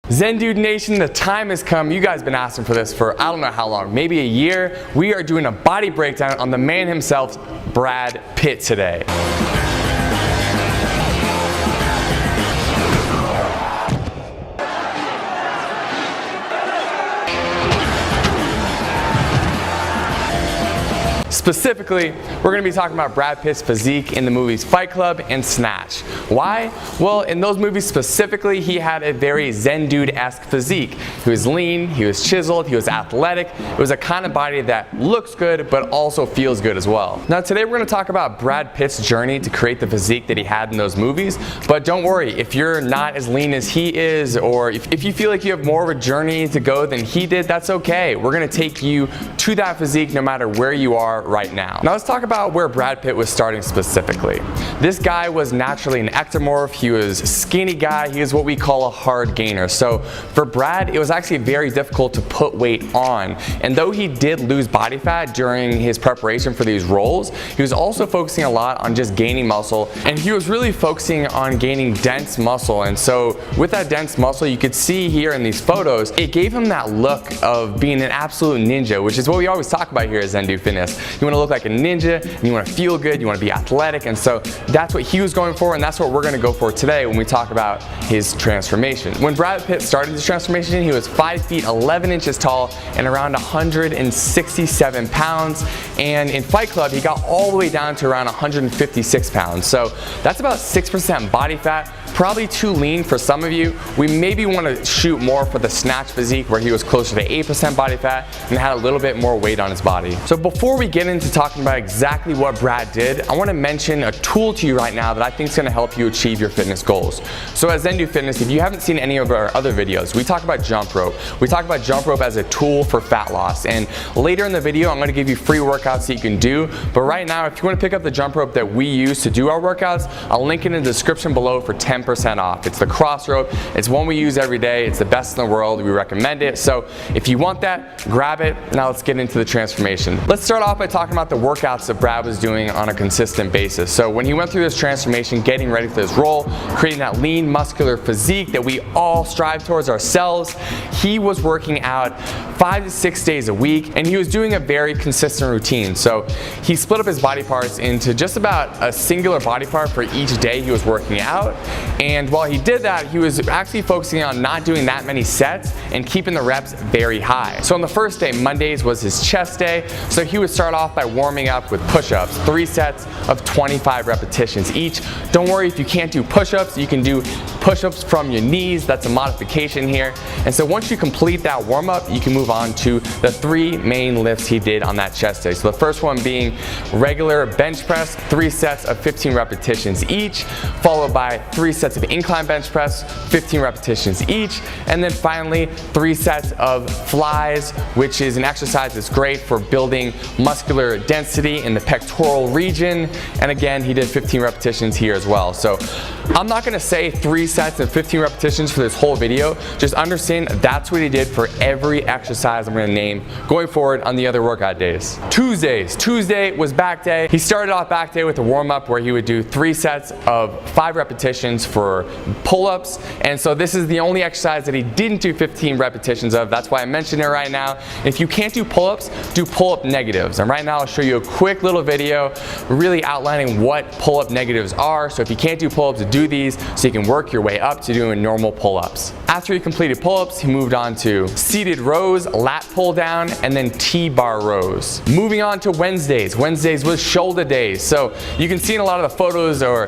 Zen Dude Nation, the time has come. You guys have been asking for this for I don't know how long, maybe a year. We are doing a body breakdown on the man himself, Brad Pitt, today. Specifically, we're going to be talking about Brad Pitt's physique in the movies Fight Club and Snatch. Why? Well, in those movies specifically, he had a very Zen Dude-esque physique. He was lean, he was chiseled, he was athletic. It was a kind of body that looks good but also feels good as well. Now today we're going to talk about Brad Pitt's journey to create the physique that he had in those movies. But don't worry, if you're not as lean as he is, or if you feel like you have more of a journey to go than he did, that's okay. We're going to take you to that physique no matter where you are right now. Now let's talk about where Brad Pitt was starting specifically. This guy was naturally an ectomorph. He was a skinny guy. He was what we call a hard gainer. So for Brad, it was actually very difficult to put weight on. And though he did lose body fat during his preparation for these roles, he was also focusing a lot on just gaining muscle. And he was really focusing on gaining dense muscle. And so with that dense muscle, you could see here in these photos, it gave him that look of being an absolute ninja, which is what we always talk about here at Zen Dude Fitness. You want to look like a ninja, and you want to feel good, you want to be athletic, and so that's what he was going for, and that's what we're going to go for today when we talk about his transformation. When Brad Pitt started his transformation, he was 5 feet 11 inches tall and around 167 pounds, and in Fight Club he got all the way down to around 156 pounds. So that's about 6% body fat. Probably too lean for some of you. We maybe want to shoot more for the Snatch physique where he was closer to 8% body fat and had a little bit more weight on his body. So before we get into talking about exactly what Brad did, I want to mention a tool to you right now that I think is going to help you achieve your fitness goals. So at Zen Dude Fitness, if you haven't seen any of our other videos, we talk about jump rope. We talk about jump rope as a tool for fat loss, and later in the video I'm going to give you free workouts that you can do. But right now, if you want to pick up the jump rope that we use to do our workouts, I'll link it in the description below for 10% off. It's the cross rope. It's one we use every day. It's the best in the world. We recommend it. So if you want that, grab it. Now let's get into the transformation. Let's start off by talking about the workouts that Brad was doing on a consistent basis. So when he went through this transformation, getting ready for this role, creating that lean muscular physique that we all strive towards ourselves, he was working out 5 to 6 days a week, and he was doing a very consistent routine. So he split up his body parts into just about a singular body part for each day he was working out. And while he did that, he was actually focusing on not doing that many sets and keeping the reps very high. So on the first day, Mondays was his chest day. So he would start off by warming up with push-ups, 3 sets of 25 repetitions each. Don't worry if you can't do push-ups, you can do push-ups from your knees. That's a modification here. And so once you complete that warm-up, you can move on to the 3 main lifts he did on that chest day. So the first one being regular bench press, 3 sets of 15 repetitions each, followed by 3 sets of incline bench press, 15 repetitions each, and then finally 3 sets of flies, which is an exercise that's great for building muscular density in the pectoral region. And again, he did 15 repetitions here as well. So I'm not going to say 3 sets and 15 repetitions for this whole video. Just understand that's what he did for every exercise I'm going to name going forward on the other workout days. Tuesday was back day. He started off back day with a warm-up where he would do 3 sets of 5 repetitions for pull-ups, and so this is the only exercise that he didn't do 15 repetitions of. That's why I mentioned it right now. If you can't do pull-ups, do pull-up negatives, and right now I'll show you a quick little video really outlining what pull-up negatives are. So if you can't do pull-ups, do these so you can work your way up to doing normal pull-ups. After he completed pull-ups, he moved on to seated rows, lat pull down, and then T-bar rows. Moving on to Wednesdays. Wednesdays was shoulder days. So you can see in a lot of the photos or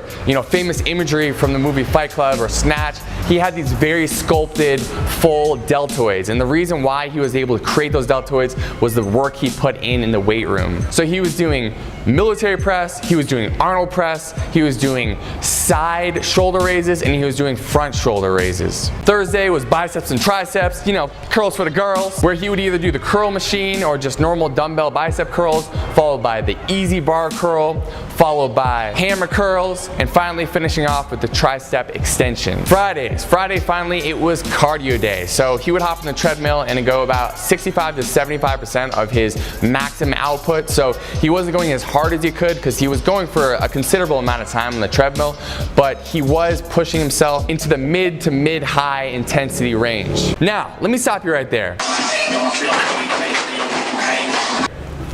famous imagery from the movie Fight Club or Snatch, he had these very sculpted full deltoids, and the reason why he was able to create those deltoids was the work he put in the weight room. So he was doing military press, he was doing Arnold press, he was doing side shoulder raises, and he was doing front shoulder raises. Thursday was biceps and triceps, curls for the girls, where he would either do the curl machine or just normal dumbbell bicep curls, followed by the easy bar curl, followed by hammer curls, and finally finishing off with the tricep extension. Friday things. Friday, finally, it was cardio day. So he would hop on the treadmill and go about 65 to 75% of his maximum output. So he wasn't going as hard as he could because he was going for a considerable amount of time on the treadmill, but he was pushing himself into the mid to mid-high intensity range. Now, let me stop you right there.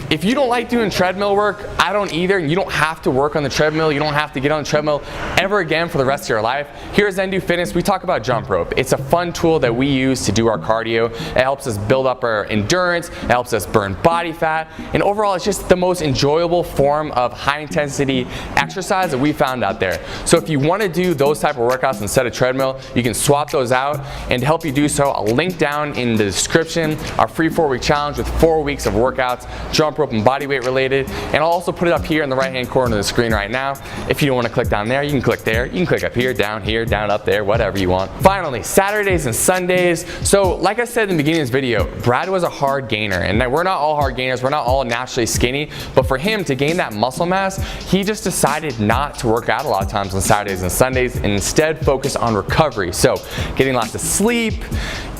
If you don't like doing treadmill work, I don't either, and you don't have to work on the treadmill, you don't have to get on the treadmill ever again for the rest of your life. Here at ZenDo Fitness, we talk about jump rope. It's a fun tool that we use to do our cardio. It helps us build up our endurance, it helps us burn body fat, and overall it's just the most enjoyable form of high intensity exercise that we found out there. So if you want to do those type of workouts instead of treadmill, you can swap those out, and to help you do so, I'll link down in the description our free 4-week challenge with 4 weeks of workouts, jump rope and body weight related, and I'll also put it up here in the right hand corner of the screen right now. If you don't want to click down there, you can click there, you can click up here, down, up there, whatever you want. Finally, Saturdays and Sundays. So like I said in the beginning of this video, Brad was a hard gainer, and we're not all hard gainers, we're not all naturally skinny, but for him to gain that muscle mass, he just decided not to work out a lot of times on Saturdays and Sundays and instead focus on recovery. So getting lots of sleep,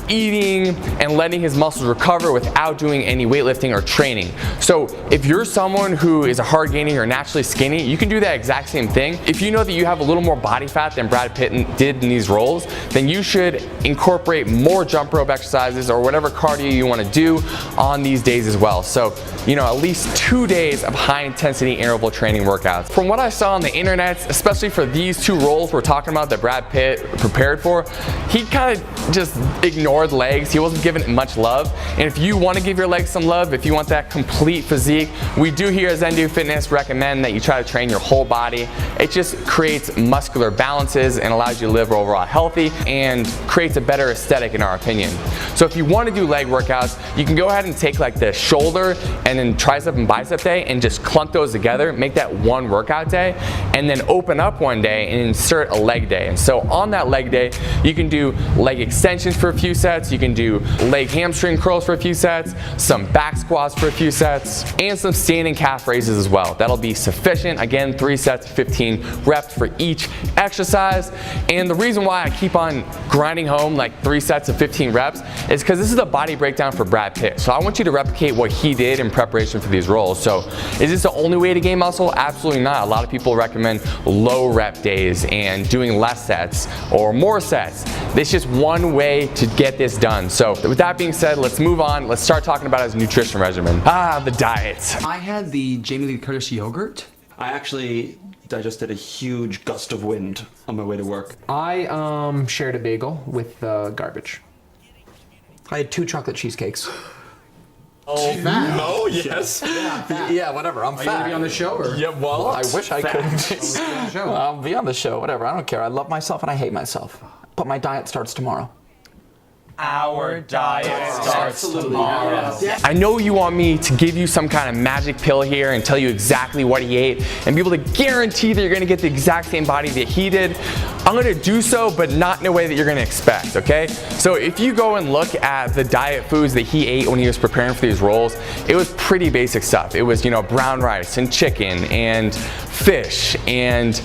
eating, and letting his muscles recover without doing any weightlifting or training. So if you're someone who is a hard gainer or naturally skinny, you can do that exact same thing. If you know that you have a little more body fat than Brad Pitt did in these roles, then you should incorporate more jump rope exercises or whatever cardio you want to do on these days as well. So, you know, at least 2 days of high intensity interval training workouts. From what I saw on the internet, especially for these 2 roles we're talking about that Brad Pitt prepared for, he kind of just ignored legs. He wasn't giving it much love. And if you want to give your legs some love, if you want that complete physique, we do here at ZenDo Fitness recommend that you try to train your whole body. It just creates muscular balances and allows you to live overall healthy and creates a better aesthetic in our opinion. So if you want to do leg workouts, you can go ahead and take like the shoulder and then tricep and bicep day and just clump those together, make that one workout day, and then open up one day and insert a leg day. And so on that leg day, you can do leg extensions for a few sets, you can do leg hamstring curls for a few sets, some back squats for a few sets, and some standing calf raises as well. That'll be sufficient. Again, 3 sets, 15 reps for each exercise. And the reason why I keep on grinding home like 3 sets of 15 reps is because this is the body breakdown for Brad Pitt. So I want you to replicate what he did in preparation for these roles. So is this the only way to gain muscle? Absolutely not. A lot of people recommend low rep days and doing less sets or more sets. It's just one way to get this done. So with that being said, let's move on. Let's start talking about his nutrition regimen. The diet. I had the Jamie Lee Curtis yogurt. I actually digested a huge gust of wind on my way to work. I shared a bagel with garbage. I had 2 chocolate cheesecakes. Oh, fat. no, yes. Yeah, whatever, I'm Are fat. you gonna be on the show or? Yeah, well, I wish I could. I'll be on the show, whatever, I don't care. I love myself and I hate myself. But my diet starts tomorrow. Our diet starts tomorrow. I know you want me to give you some kind of magic pill here and tell you exactly what he ate and be able to guarantee that you're gonna get the exact same body that he did. I'm gonna do so, but not in a way that you're gonna expect, okay? So if you go and look at the diet foods that he ate when he was preparing for these roles, it was pretty basic stuff. It was, you know, brown rice and chicken and fish and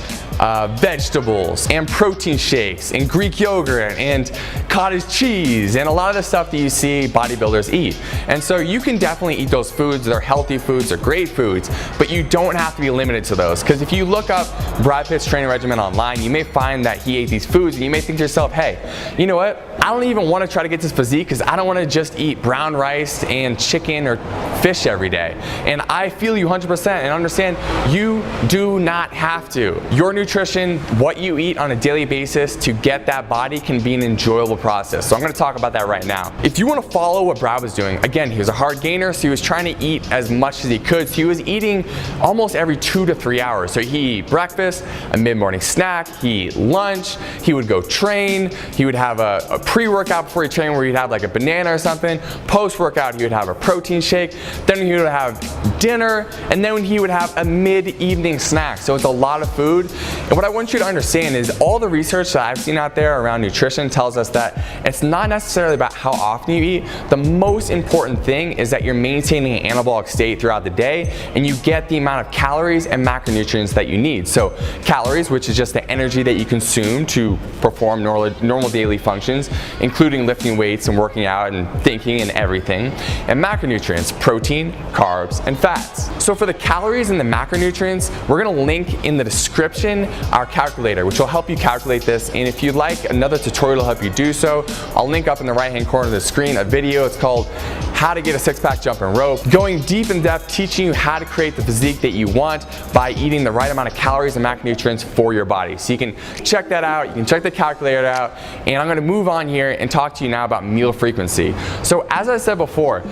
vegetables and protein shakes and Greek yogurt and cottage cheese and a lot of the stuff that you see bodybuilders eat. And so you can definitely eat those foods. They're healthy foods, they're great foods, but you don't have to be limited to those. Because if you look up Brad Pitt's training regimen online, you may find that he ate these foods and you may think to yourself, hey, you know what? I don't even want to try to get this physique because I don't want to just eat brown rice and chicken or fish every day. And I feel you 100% and understand you do not have to. Your nutrition, what you eat on a daily basis to get that body can be an enjoyable process. So I'm going to talk about that right now. If you want to follow what Brad was doing, again, he was a hard gainer, so he was trying to eat as much as he could. So he was eating almost every 2 to 3 hours. So he eat breakfast, a mid-morning snack, he eat lunch, he would go train, he would have a pre-workout before he trained where he'd have like a banana or something. Post-workout, he would have a protein shake. then he would have dinner, and then he would have a mid-evening snack. So it's a lot of food. And what I want you to understand is all the research that I've seen out there around nutrition tells us that it's not necessarily about how often you eat. The most important thing is that you're maintaining an anabolic state throughout the day, and you get the amount of calories and macronutrients that you need. So calories, which is just the energy that you consume to perform normal daily functions, including lifting weights and working out and thinking and everything. And macronutrients, protein, carbs, and fats. So for the calories and the macronutrients, we're gonna link in the description our calculator, which will help you calculate this. And if you'd like another tutorial to help you do so, I'll link up in the right-hand corner of the screen a video. It's called How to Get a Six-Pack Jumping Rope, going deep in depth, teaching you how to create the physique that you want by eating the right amount of calories and macronutrients for your body. So you can check that out, you can check the calculator out, and I'm gonna move on here and talk to you now about meal frequency. So as I said before,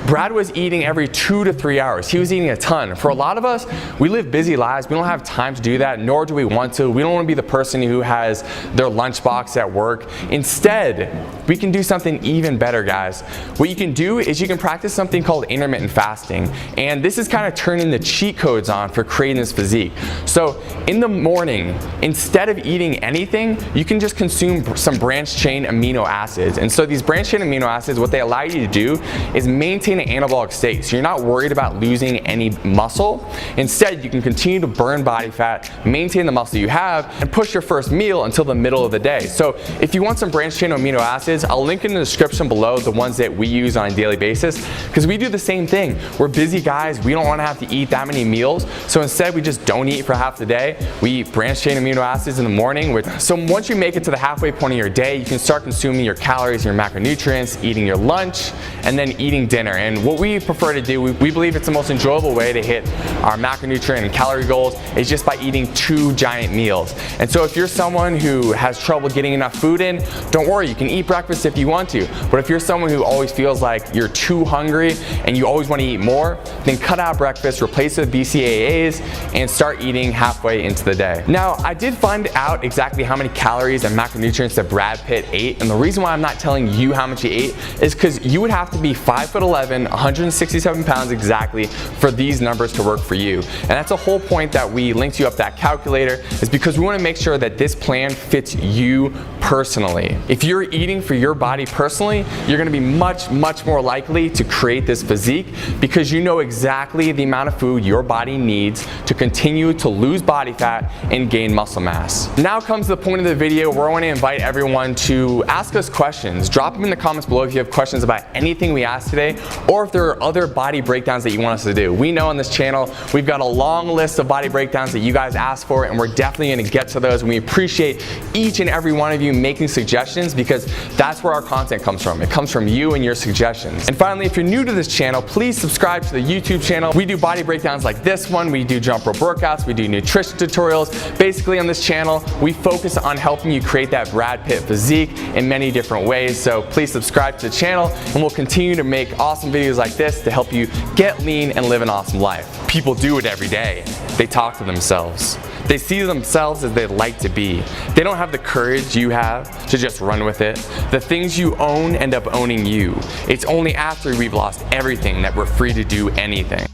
Brad was eating every 2 to 3 hours. He was eating a ton. For a lot of us, we live busy lives. We don't have time to do that, nor do we want to. We don't want to be the person who has their lunchbox at work. Instead, we can do something even better, guys. What you can do is you can practice something called intermittent fasting. And this is kind of turning the cheat codes on for creating this physique. So in the morning, instead of eating anything, you can just consume some branched chain amino acids. And so these branched chain amino acids, what they allow you to do is maintain an anabolic state. So you're not worried about losing any muscle. Instead, you can continue to burn body fat, maintain the muscle you have, and push your first meal until the middle of the day. So if you want some branched chain amino acids, I'll link in the description below the ones that we use on a daily basis, because we do the same thing. We're busy guys. We don't want to have to eat that many meals. So instead, we just don't eat for half the day. We eat branched chain amino acids in the morning. So once you make it to the halfway point of your day, you can start consuming your calories, your macronutrients, eating your lunch, and then eating dinner. And what we prefer to do, we believe it's the most enjoyable way to hit our macronutrient and calorie goals is just by eating 2 giant meals. And so if you're someone who has trouble getting enough food in, don't worry, you can eat breakfast if you want to. But if you're someone who always feels like you're too hungry and you always want to eat more, then cut out breakfast, replace it with BCAAs, and start eating halfway into the day. Now, I did find out exactly how many calories and macronutrients that Brad Pitt ate, and the reason why I'm not telling you how much he ate is because you would have to be 5'11", 167 pounds exactly for these numbers to work for you. And that's the whole point that we linked you up that calculator, is because we want to make sure that this plan fits you personally. If you're eating for your body personally, you're going to be much more likely to create this physique because you know exactly the amount of food your body needs to continue to lose body fat and gain muscle mass. Now comes the point of the video where I want to invite everyone to ask us questions. Drop them in the comments below if you have questions about anything we asked today, or if there are other body breakdowns that you want us to do. We know on this channel we've got a long list of body breakdowns that you guys asked for, and we're definitely going to get to those, and we appreciate each and every one of you making suggestions, because that's where our content comes from. It comes from you and your suggestions. And finally, if you're new to this channel, please subscribe to the YouTube channel. We do body breakdowns like this one, we do jump rope workouts, we do nutrition tutorials. Basically on this channel, we focus on helping you create that Brad Pitt physique in many different ways. So please subscribe to the channel, and we'll continue to make awesome videos like this to help you get lean and live an awesome life. People do it every day. They talk to themselves. They see themselves as they'd like to be. They don't have the courage you have to just run with it. The things you own end up owning you. It's only after we've lost everything that we're free to do anything.